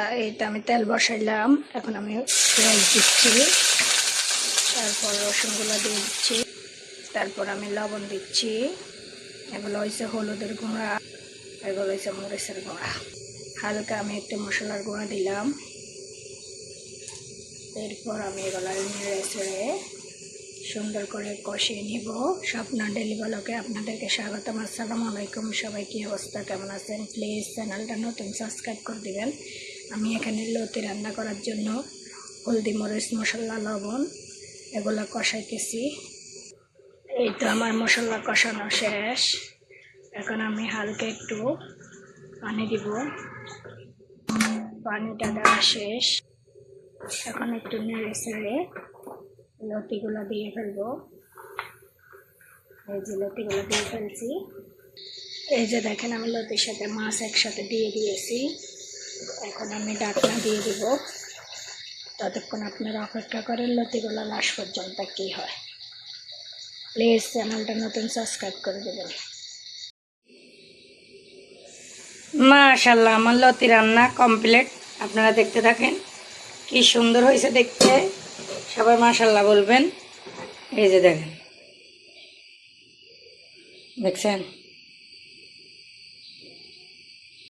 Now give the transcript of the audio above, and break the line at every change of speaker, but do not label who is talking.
এইটা আমি তেল বসাইলাম, এখন আমি পেঁয়াজ দিচ্ছি, তারপর রসুনগুলো দিয়ে দিচ্ছি, তারপর আমি লবণ দিচ্ছি। এগুলো হয়েছে হলুদের গুঁড়া, এগুলো হয়েছে মরিচের গুঁড়া। হালকা আমি একটু মশলার গুঁড়া দিলাম। এরপর আমি এগুলো নেড়ে চেড়ে সুন্দর করে কষিয়ে নিব। স্বপ্না ডেইলি ব্লগে আপনাদেরকে স্বাগতম। আসসালামু আলাইকুম। সবাই কী অবস্থা, কেমন আছেন? প্লিজ চ্যানেলটা নতুন সাবস্ক্রাইব করে দিবেন। আমি এখানে লতি রান্না করার জন্য হলদি, মরিচ, মশলা, লবণ এগুলো কষাইতেছি। এই তো আমার মশলা কষানো শেষ। এখন আমি হালকা একটু পানি দিব। পানিটা দেওয়া শেষ। এখন একটু নেড়ে চেড়ে লতিগুলো দিয়ে ফেলবো। এই যে লতিগুলো দিয়ে ফেলছি। এই যে দেখেন আমি লতির সাথে মাছ একসাথে দিয়ে দিয়েছি। এখন আমি ঢাকনা দিয়ে দিব। ততক্ষণ আপনারা অপেক্ষা করেন লতিগুলো লাস্ট পর্যন্ত কী হয়। প্লিজ চ্যানেলটা নতুন সাবস্ক্রাইব করে দেবেন। মাশাআল্লাহ, আমার লতি রান্না কমপ্লিট। আপনারা দেখতে থাকেন, কি সুন্দর হয়েছে দেখতে। সবাই মাশাআল্লাহ বলবেন। এই যে দেখেন, দেখছেন।